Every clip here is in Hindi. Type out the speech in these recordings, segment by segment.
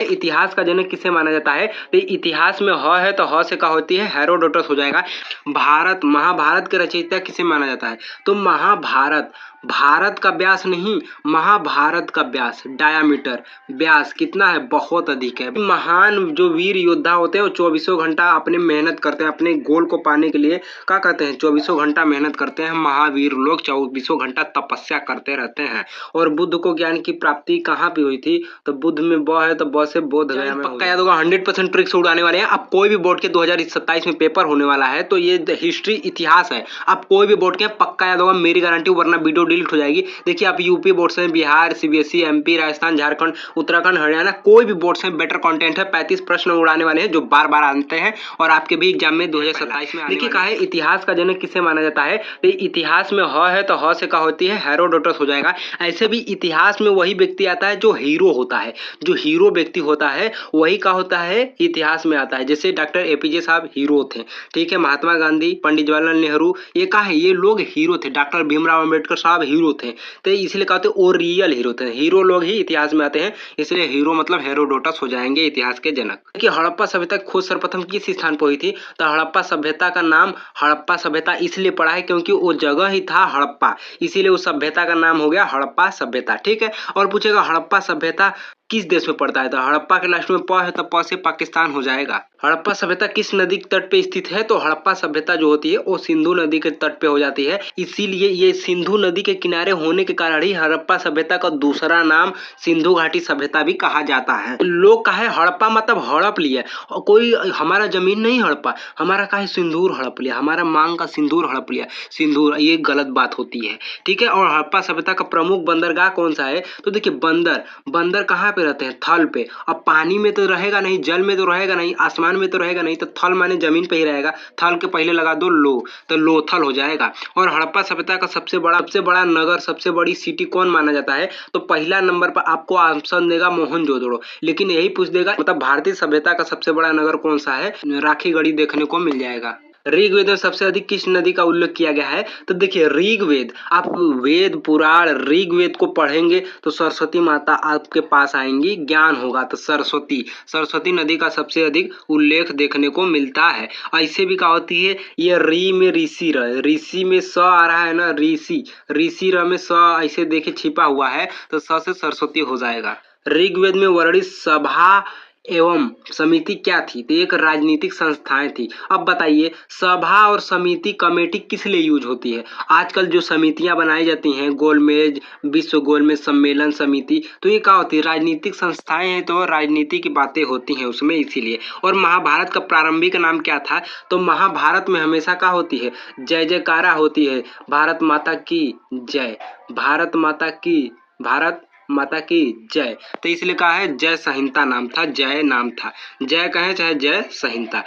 इतिहास का जनक किसे माना जाता है? तो इतिहास में ह है तो ह से का होती है हेरोडोटस हो जाएगा। भारत महाभारत के रचयिता किसे माना जाता है? तो महाभारत, भारत का व्यास नहीं, महाभारत का व्यास, डायामीटर, व्यास कितना है? बहुत अधिक है। महान जो वीर योद्धा होते हैं वो 24 घंटा अपने मेहनत करते हैं अपने गोल को पाने के लिए। क्या कहते हैं? 24 घंटा मेहनत करते हैं महावीर लोग, 24 घंटा तपस्या करते रहते हैं। और बुद्ध को ज्ञान की प्राप्ति कहाँ पे हुई थी? तो बुद्ध में ब है तो ब से बोध गया में पक्का याद होगा। 100% ट्रिक्स उड़ाने वाले हैं। अब कोई भी बोर्ड के 2027 में पेपर होने वाला है तो ये हिस्ट्री इतिहास है। अब कोई भी बोर्ड के पक्का याद होगा, मेरी गारंटी, वरना वीडियो डिलीट हो जाएगी। देखिए आप यूपी बोर्ड से, बिहार, सीबीएसई, एमपी, राजस्थान, झारखंड, उत्तराखंड, हरियाणा, कोई भी बोर्ड से बेटर कंटेंट है। 35 प्रश्न उड़ाने वाले हैं जो बार बार आते हैं और आपके भी एग्जाम में 2027 में। देखिए कहा है इतिहास का जनक किसे माना जाता है? तो इतिहास में ह है तो ह से का होती है हेरोडोटस हो जाएगा। ऐसे भी इतिहास में वही व्यक्ति आता है जो हीरो होता है, जो हीरो व्यक्ति होता है वही का होता है इतिहास में आता है। जैसे डॉक्टर एपीजे साहब हीरो थे, ठीक है, महात्मा गांधी, पंडित जवाहरलाल नेहरू, ये का है, ये लोग हीरो थे। डॉक्टर भीमराव अंबेडकर साहब हीरो थे। तो इसलिए कहते हैं वो रियल हीरो थे। हीरो लोग ही इतिहास में आते हैं, इसलिए हीरो मतलब हेरोडोटस हो जाएंगे इतिहास के जनक। देखिए हड़प्पा सभ्यता खोज सर्वप्रथम किस स्थान पर हुई थी? तो हड़प्पा सभ्यता का नाम हड़प्पा सभ्यता इसलिए पड़ा है क्योंकि वो जगह ही था हड़प्पा, इसीलिए उस सभ्यता का नाम हो गया हड़प्पा सभ्यता, ठीक है। और पूछेगा हड़प्पा सभ्यता किस देश में पड़ता है? तो हड़प्पा के लास्ट में प है तो प से पाकिस्तान हो जाएगा। हड़प्पा सभ्यता किस नदी के तट पे स्थित है? तो हड़प्पा सभ्यता जो होती है वो सिंधु नदी के तट पे हो जाती है। इसीलिए ये सिंधु नदी के किनारे होने के कारण ही हड़प्पा सभ्यता का दूसरा नाम सिंधु घाटी सभ्यता भी कहा जाता है। लोग का है हड़प्पा मतलब हड़प लिया, और कोई हमारा जमीन नहीं हड़प्पा, हमारा का है सिंदूर हड़प लिया, हमारा मांग का सिंदूर हड़प लिया, सिंदूर, ये गलत बात होती है, ठीक है। और हड़प्पा सभ्यता का प्रमुख बंदरगाह कौन सा है? तो देखिए बंदर कहाँ पे रहते हैं? थल पे। अब पानी में तो रहेगा नहीं, जल में तो रहेगा नहीं, आसमान में तो रहेगा नहीं, तो थल माने जमीन पे ही रहेगा। थल के पहले लगा दो लो, तो लोथल हो जाएगा। और हड़प्पा सभ्यता का सबसे बड़ा नगर, सबसे बड़ी सिटी कौन माना जाता है? तो पहला नंबर पर आपको ऑप्शन देगा मोहनजोदड़ो, लेकिन यही पूछ देगा मतलब भारतीय सभ्यता का सबसे बड़ा नगर कौन सा है? राखीगढ़ी देखने को मिल जाएगा। ऋग्वेद में सबसे अधिक किस नदी का उल्लेख किया गया है? तो देखिए ऋग्वेद, आप वेद पुराण ऋग्वेद को पढ़ेंगे तो सरस्वती माता आपके पास आएंगी, ज्ञान होगा। तो सरस्वती नदी का सबसे अधिक उल्लेख देखने को मिलता है। ऐसे भी क्या होती है, ये री में ऋषि रहे, ऋषि में स आ रहा है ना, ऋषि र में स ऐसे देखे छिपा हुआ है, तो स से सरस्वती हो जाएगा। ऋग्वेद में वर्णित सभा एवं समिति क्या थी? तो एक राजनीतिक संस्थाएं थी। अब बताइए सभा और समिति कमेटी किस लिए यूज होती है? आजकल जो समितियां बनाई जाती हैं, गोलमेज, विश्व गोलमेज सम्मेलन समिति, तो ये क्या होती है? राजनीतिक संस्थाएं हैं, तो राजनीति की बातें होती हैं उसमें, इसीलिए। और महाभारत का प्रारंभिक नाम क्या था? तो महाभारत में हमेशा क्या होती है? जय जयकारा होती है, भारत माता की जय, भारत माता की, भारत माता की जय। तो इसलिए कहा है जय संहिता नाम था, जय नाम था, जय कहें चाहे जय संहिता।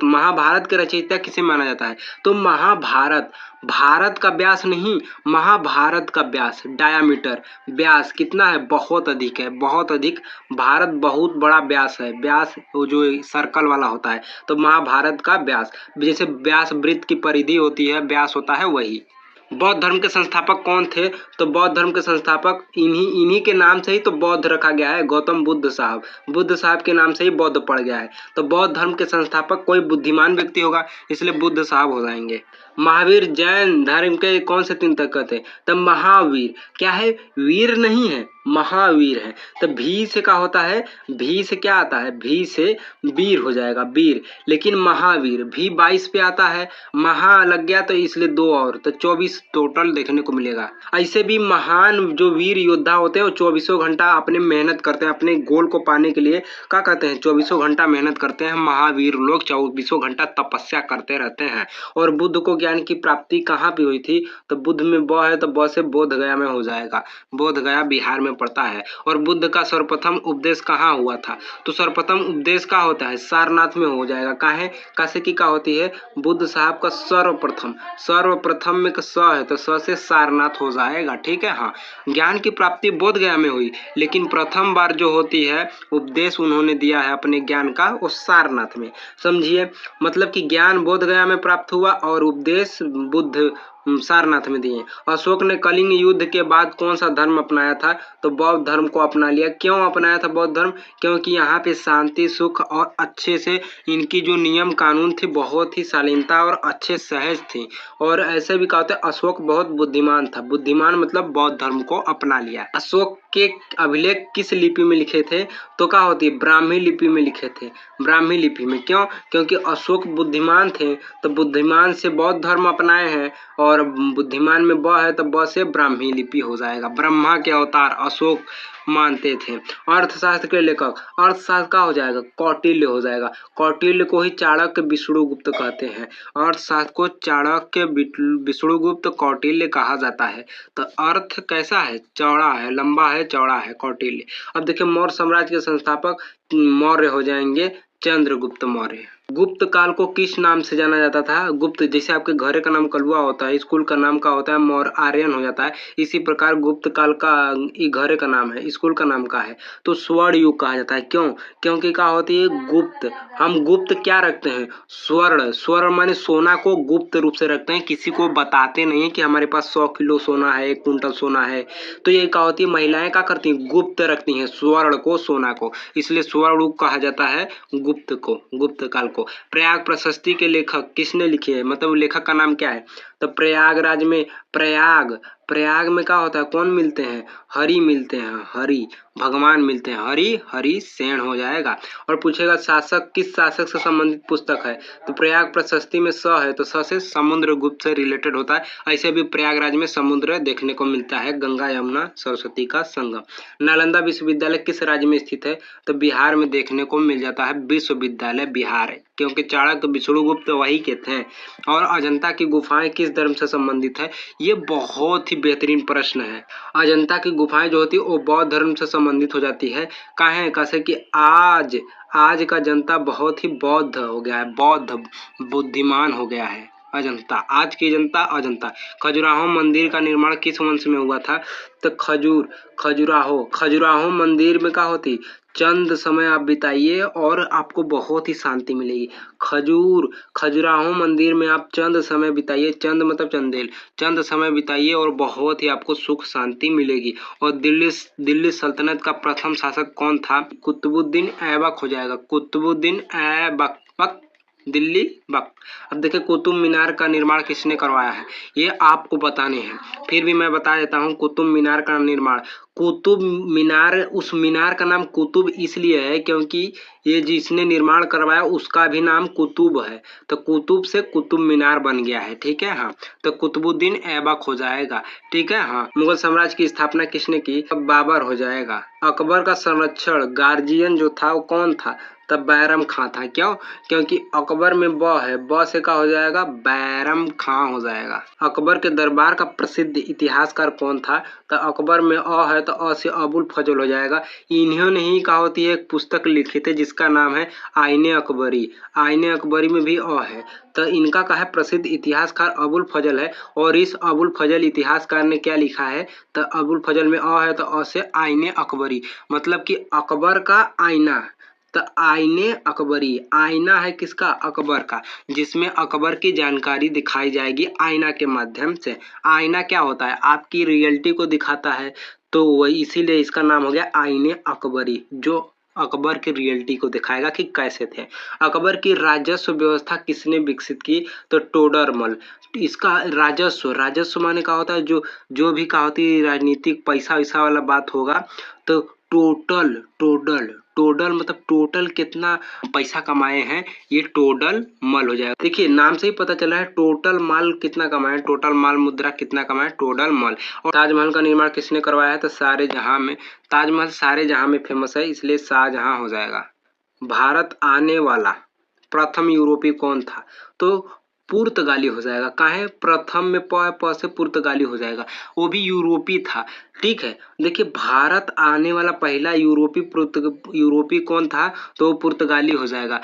महाभारत के रचयिता किसे माना जाता है? तो महाभारत, भारत का व्यास नहीं, महाभारत का व्यास, डायामीटर, व्यास कितना है? बहुत अधिक है, बहुत अधिक। भारत बहुत बड़ा व्यास है, व्यास वो जो सर्कल वाला होता है, तो महाभारत का व्यास, जैसे व्यास वृत्त की परिधि होती है, व्यास होता है वही। बौद्ध धर्म के संस्थापक कौन थे? तो बौद्ध धर्म के संस्थापक इन्हीं के नाम से ही तो बौद्ध रखा गया है, गौतम बुद्ध साहब के नाम से ही बौद्ध पड़ गया है। तो बौद्ध धर्म के संस्थापक कोई बुद्धिमान व्यक्ति होगा, इसलिए बुद्ध साहब हो जाएंगे। महावीर जैन धर्म के कौन से 3 तत्व थे? तो महावीर क्या है? वीर नहीं है, महावीर है। तो भी से क्या होता है? भी से क्या आता है? भी से वीर हो जाएगा, वीर। लेकिन महावीर भी 22 पे आता है, महा लग गया तो इसलिए 2 और, तो 24 टोटल देखने को मिलेगा। ऐसे भी महान जो वीर योद्धा होते हैं वो 24 घंटा अपने मेहनत करते हैं अपने गोल को पाने के लिए। क्या कहते हैं? 24 घंटा मेहनत करते हैं महावीर लोग, 24 घंटा तपस्या करते रहते हैं। और बुद्ध को ज्ञान की प्राप्ति कहाँ पे हुई थी? तो बुद्ध में ब है तो ब से बोध गया में हो जाएगा, बोध गया बिहार में पड़ता है। और बुद्ध का सर्वप्रथम उपदेश कहाँ हुआ था? तो सर्वप्रथम उपदेश का होता है सारनाथ में हो जाएगा। काहे? कैसे की का होती है? बुद्ध साहब का सर्वप्रथम में स है तो स से सारनाथ हो जाएगा, ठीक है। हाँ, ज्ञान की प्राप्ति बोध गया में हुई, लेकिन प्रथम बार जो होती है उपदेश उन्होंने दिया है अपने ज्ञान का वो सारनाथ में, समझिए। मतलब कि ज्ञान बोध गया में प्राप्त हुआ और उपदेश बुद्ध सारनाथ में दिए। अशोक ने कलिंग युद्ध के बाद कौन सा धर्म अपनाया था? तो बौद्ध धर्म को अपना लिया। क्यों अपनाया था बौद्ध धर्म? क्योंकि यहाँ पे शांति, सुख और अच्छे से इनकी जो नियम कानून थे बहुत ही शालीनता और अच्छे सहज थे। और ऐसे भी कहा होता है अशोक बहुत बुद्धिमान था। बुद्धिमान मतलब बौद्ध धर्म को अपना लिया। अशोक के अभिलेख किस लिपि में लिखे थे? तो क्या होती है, ब्राह्मी लिपि में लिखे थे। ब्राह्मी लिपि में क्यों? क्योंकि अशोक बुद्धिमान थे, तो बुद्धिमान से बौद्ध धर्म अपनाए हैं, और बुद्धिमान में ब है तो ब से ब्राह्मी लिपि हो जाएगा। ब्रह्मा के अवतार अशोक मानते थे। अर्थशास्त्र के लेखक, अर्थशास्त्र का हो जाएगा कौटिल्य हो जाएगा। कौटिल्य को ही चाणक्य, विष्णुगुप्त कहते हैं। अर्थशास्त्र को चाणक्य, विष्णुगुप्त, कौटिल्य कहा जाता है। तो अर्थ कैसा है? चौड़ा है, लंबा है, चौड़ा है, कौटिल्य। अब देखिए मौर्य साम्राज्य के संस्थापक मौर्य हो जाएंगे चंद्रगुप्त मौर्य। गुप्त काल को किस नाम से जाना जाता था? गुप्त, जैसे आपके घर का नाम कलुआ होता है, स्कूल का नाम का होता है मौर्य, आर्यन हो जाता है, इसी प्रकार गुप्त काल का घर का नाम है, स्कूल का नाम का है तो स्वर्ण युग कहा जाता है। क्यों? क्योंकि क्या होती है गुप्त, हम गुप्त क्या रखते हैं? स्वर्ण। स्वर्ण माने सोना को गुप्त रूप से रखते हैं, किसी को बताते नहीं है कि हमारे पास 100 किलो सोना है, 1 कुंटल सोना है। तो ये क्या होती है, महिलाएं क्या करती हैं? गुप्त रखती हैं स्वर्ण को, सोना को, इसलिए स्वर्ण युग कहा जाता है गुप्त को, गुप्त काल को। प्रयाग प्रशस्ति के लेखक किसने लिखे है? मतलब लेखक का नाम क्या है? तो प्रयागराज में, प्रयाग में क्या होता है, कौन मिलते हैं? हरि मिलते हैं, हरि भगवान मिलते हैं, हरि सेन हो जाएगा। और पूछेगा शासक, किस शासक से संबंधित पुस्तक है? तो प्रयाग प्रशस्ति में स है तो स से समुद्रगुप्त से रिलेटेड होता है। ऐसे भी प्रयागराज में समुद्र देखने को मिलता है, गंगा यमुना सरस्वती का संगम। नालंदा विश्वविद्यालय किस राज्य में स्थित है? तो बिहार में देखने को मिल जाता है विश्वविद्यालय बिहार है, क्योंकि चाणक्य, विष्णुगुप्त वही के थे। और अजंता की गुफाएं किस धर्म से संबंधित है? ये बहुत ही बेहतरीन प्रश्न है। अजंता की गुफाएं जो होती है वो बौद्ध धर्म से संबंधित हो जाती है। काहे? कैसे कि आज का जनता बहुत ही बौद्ध हो गया है, बौद्ध बुद्धिमान हो गया है। अजंता, आज की जनता अजंता। खजुराहो मंदिर का निर्माण किस वंश में हुआ था? तो खजुराहो मंदिर में क्या होती? चंद समय आप बिताइए और आपको बहुत ही शांति मिलेगी। खजुराहो मंदिर में आप चंद समय बिताइए, चंद मतलब चंदेल, चंद समय बिताइए और बहुत ही आपको सुख शांति मिलेगी। और दिल्ली सल्तनत का प्रथम शासक कौन था? कुतुबुद्दीन ऐबक हो जाएगा, कुतुबुद्दीन ऐबक, दिल्ली बक। अब देखिए कुतुब मीनार का निर्माण किसने करवाया है? ये आपको बताने हैं, फिर भी मैं बता देता हूँ। कुतुब मीनार का निर्माण, कुतुब मीनार, उस मीनार का नाम कुतुब इसलिए है क्योंकि ये जिसने निर्माण करवाया उसका भी नाम कुतुब है, तो कुतुब से कुतुब मीनार बन गया है। ठीक है, हाँ, तो कुतुबुद्दीन ऐबक हो जाएगा। ठीक है, हाँ। मुगल साम्राज्य की स्थापना किसने की? बाबर हो जाएगा। अकबर का संरक्षण गार्जियन जो था वो कौन था? तब बैरम खां था। क्यों? क्योंकि अकबर में ब है, ब से क्या हो जाएगा? बैरम खां हो जाएगा। अकबर के दरबार का प्रसिद्ध इतिहासकार कौन था? तो अकबर में अ है तो अ से अबुल फजल हो जाएगा। इन्होंने ही क्या होती है एक पुस्तक लिखी थी जिसका नाम है आईने अकबरी। आईने अकबरी में भी अ है, तो इनका का है प्रसिद्ध इतिहासकार अबुल फजल है। और इस अबुल फजल इतिहासकार ने क्या लिखा है? तो अबुल फजल में अ है तो अ से आईने अकबरी, मतलब कि अकबर का आईना। तो आईने अकबरी, आईना है किसका? अकबर का, जिसमें अकबर की जानकारी दिखाई जाएगी आईना के माध्यम से। आईना क्या होता है? आपकी रियलिटी को दिखाता है, तो वही इसीलिए इसका नाम हो गया आईने अकबरी, जो अकबर की रियलिटी को दिखाएगा कि कैसे थे। अकबर की राजस्व व्यवस्था किसने विकसित की? तो टोडरमल। इसका राजस्व माने क्या होता है? जो भी क्या होती है राजनीतिक पैसा वैसा वाला बात होगा, तो टोटल मतलब टोटल कितना पैसा कमाए हैं, ये टोटल मल हो जाएगा। देखिए नाम से ही पता चला है टोटल माल कितना कमाए, टोटल माल मुद्रा कितना कमाए, टोटल माल। और ताजमहल का निर्माण किसने करवाया है? तो सारे जहां में, ताजमहल सारे जहां में फेमस है इसलिए शाहजहां हो जाएगा। भारत आने वाला प्रथम यूरोपीय कौन था? तो पुर्तगाली हो जाएगा। काहे? प्रथम में प से पुर्तगाली हो जाएगा, वो भी यूरोपी था। ठीक है, देखिए भारत आने वाला पहला यूरोपी कौन था? तो वो पुर्तगाली हो जाएगा।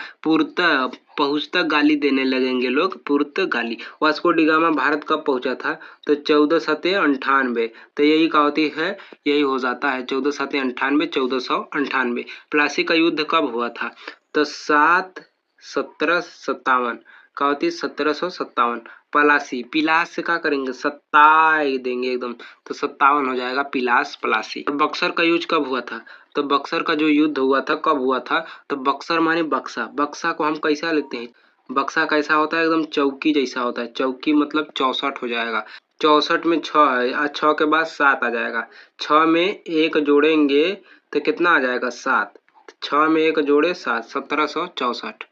पुर्तगाली देने लगेंगे लोग, पुर्तगाली। वास्को डी गामा भारत कब पहुंचा था? तो 1498। तो यही क्या होती है, यही हो जाता है 1498। प्लासी का युद्ध कब हुआ था? तो 1757 का होती 1757। पलासी, पिलास से क्या करेंगे, सत्ताई देंगे एकदम, तो 57 हो जाएगा पिलास पलासी। बक्सर का यूज कब हुआ था, तो बक्सर का जो युद्ध हुआ था कब हुआ था, तो बक्सर माने बक्सा, बक्सा को हम कैसा लिखते हैं, बक्सा कैसा होता है, एकदम चौकी जैसा होता है, चौकी मतलब 64 हो जाएगा। 64 में 6 है, 6 के बाद 7 आ जाएगा, 6 में 1 जोड़ेंगे तो कितना आ जाएगा, 7, 6 में 1 जोड़े 7, 1764।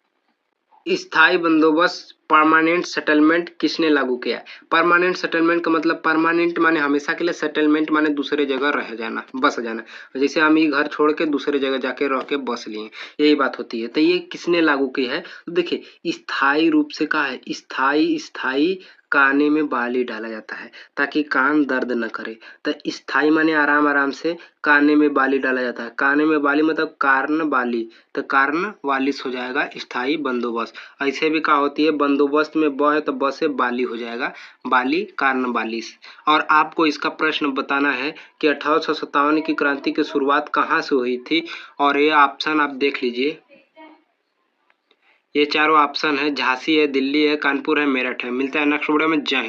स्थायी बंदोबस्त परमानेंट सेटलमेंट किसने लागू किया। परमानेंट सेटलमेंट का मतलब परमानेंट माने हमेशा के लिए, सेटलमेंट माने दूसरे जगह रह जाना, बस जाना। जैसे हम ये घर छोड़ के दूसरे जगह जाके रह के बस लिए, यही बात होती है। तो ये किसने लागू की है, तो देखिए स्थायी रूप से कहा है, स्थायी, स्थायी काने में बाली डाला जाता है ताकि कान दर्द न करे। तो स्थायी माने आराम आराम से, काने में बाली डाला जाता है, काने में बाली मतलब कारण बाली, तो कारण वालिस हो जाएगा स्थायी बंदोबस्त। ऐसे भी क्या होती है, बंदोबस्त में ब है तो ब से बाली हो जाएगा, बाली कारण बालिस। और आपको इसका प्रश्न बताना है कि 1857 की क्रांति की शुरुआत कहाँ से हुई थी, और ये ऑप्शन आप देख लीजिए, ये चारों ऑप्शन है, झांसी है, दिल्ली है, कानपुर है, मेरठ है। मिलता है नेक्स्ट वीडियो में, जय हिंद।